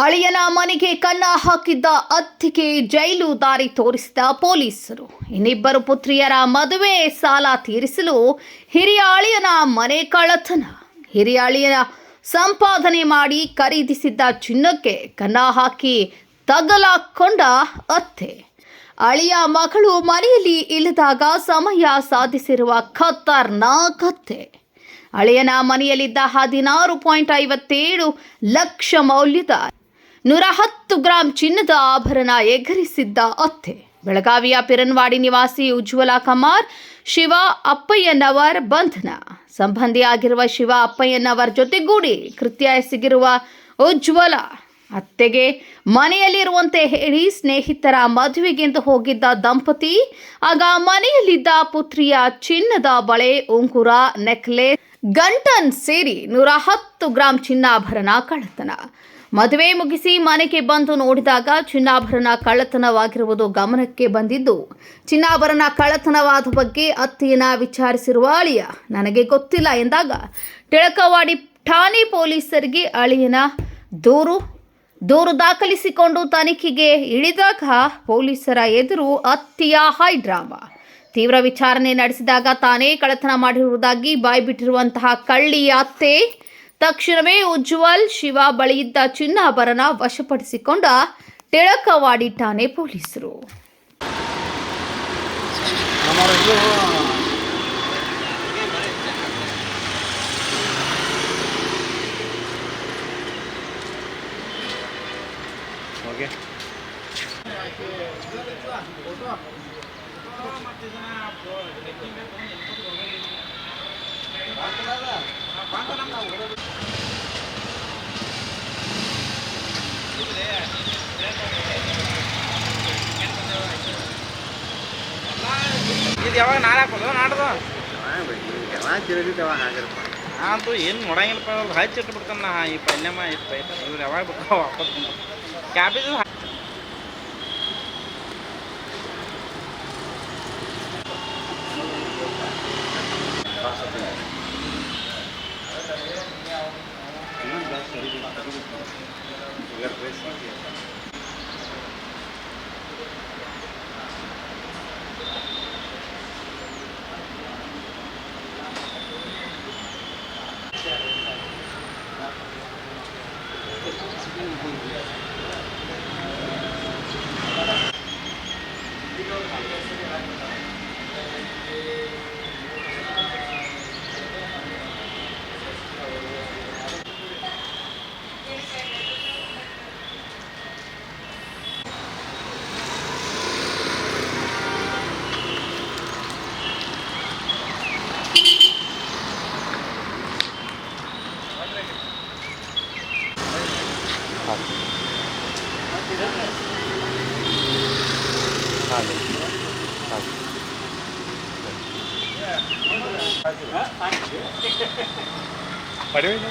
ಅಳಿಯನ ಮನೆಗೆ ಕನ್ನ ಹಾಕಿದ್ದ ಅತ್ತಿಗೆ ಜೈಲು ದಾರಿ ತೋರಿಸಿದ ಪೊಲೀಸರು. ಇನ್ನಿಬ್ಬರು ಪುತ್ರಿಯರ ಮದುವೆ ಸಾಲ ತೀರಿಸಲು ಹಿರಿಯ ಅಳಿಯನ ಮನೆ ಕಳ್ಳತನ. ಹಿರಿಯ ಅಳಿಯನ ಸಂಪಾದನೆ ಮಾಡಿ ಖರೀದಿಸಿದ್ದ ಚಿನ್ನಕ್ಕೆ ಕನ್ನ ಹಾಕಿ ತಗಲಾಕೊಂಡ ಅತ್ತೆ. ಅಳಿಯ ಮಗಳು ಮನೆಯಲ್ಲಿ ಇಲ್ಲದಾಗ ಸಮಯ ಸಾಧಿಸಿರುವ ಖತರ್ನಾಕ್ ಅತ್ತೆ. ಅಳಿಯನ ಮನೆಯಲ್ಲಿದ್ದ 16.57 ಲಕ್ಷ ಮೌಲ್ಯದ 110 ಗ್ರಾಂ ಚಿನ್ನದ ಆಭರಣ ಎಗರಿಸಿದ್ದ ಅತ್ತೆ. ಬೆಳಗಾವಿಯ ಪಿರನ್ವಾಡಿ ನಿವಾಸಿ ಉಜ್ವಲ ಕಮಾರ್ ಶಿವ ಅಪ್ಪಯ್ಯನವರ್ ಬಂಧನ. ಸಂಬಂಧಿಯಾಗಿರುವ ಶಿವ ಅಪ್ಪಯ್ಯನವರ್ ಜೊತೆಗೂಡಿ ಕೃತ್ಯ ಎಸಗಿರುವ ಉಜ್ವಲ ಅತ್ತೆಗೆ ಮನೆಯಲ್ಲಿರುವಂತೆ ಹೇಳಿ ಸ್ನೇಹಿತರ ಮದುವೆಗೆಂದು ಹೋಗಿದ್ದ ದಂಪತಿ ಆಗ ಮನೆಯಲ್ಲಿದ್ದ ಪುತ್ರಿಯ ಚಿನ್ನದ ಬಳೆ, ಉಂಗುರ, ನೆಕ್ಲೆಸ್, ಗಂಟನ್ ಸೇರಿ 110 ಗ್ರಾಂ ಚಿನ್ನಾಭರಣ ಕಳ್ಳತನ. ಮದುವೆ ಮುಗಿಸಿ ಮನೆಗೆ ಬಂದು ನೋಡಿದಾಗ ಚಿನ್ನಾಭರಣ ಕಳ್ಳತನವಾಗಿರುವುದು ಗಮನಕ್ಕೆ ಬಂದಿದ್ದು, ಚಿನ್ನಾಭರಣ ಕಳ್ಳತನವಾದ ಬಗ್ಗೆ ಅತ್ತೆಯನ್ನ ವಿಚಾರಿಸಿರುವ ಅಳಿಯ ನನಗೆ ಗೊತ್ತಿಲ್ಲ ಎಂದಾಗ ಟಿಳಕವಾಡಿ ಠಾಣೆ ಪೊಲೀಸರಿಗೆ ಅಳಿಯನ ದೂರು ದಾಖಲಿಸಿಕೊಂಡು ತನಿಖೆಗೆ ಇಳಿದಾಗ ಪೊಲೀಸರ ಎದುರು ಅತ್ತೆಯ ಹೈಡ್ರಾಮಾ. ತೀವ್ರ ವಿಚಾರಣೆ ನಡೆಸಿದಾಗ ತಾನೇ ಕಳ್ಳತನ ಮಾಡಿರುವುದಾಗಿ ಬಾಯ್ಬಿಟ್ಟಿರುವಂತಹ ಕಳ್ಳಿಯ ಅತ್ತೆ ತಕ್ಷಣವೇ ಉಜ್ವಲ್ ಶಿವ ಬಳಿಯಿದ್ದ ಚಿನ್ನಾಭರಣ ವಶಪಡಿಸಿಕೊಂಡ ಟಿಳಕವಾಡಿ ಠಾಣೆ ಪೊಲೀಸರು. ಇದು ಯಾವಾಗ ನಾಳೆ ಹಾಕೋದು ನಾಡ್ದು ಅಂತೂ ಏನು ನೋಡಂಗಿಲ್ಲಪ್ಪ. ಅವ್ರು ಹಚ್ಚಿ ಇಟ್ಬಿಡ್ತಾನೆ ನಾ ಈ ಪಲ್ಯಮ್ಮ ಇಟ್ಟು ಇವ್ರು ಯಾವಾಗ ಬೇಕು ವಾಪಸ್ ಕ್ಯಾಬೇಜ್ ಪಡೆಯುವ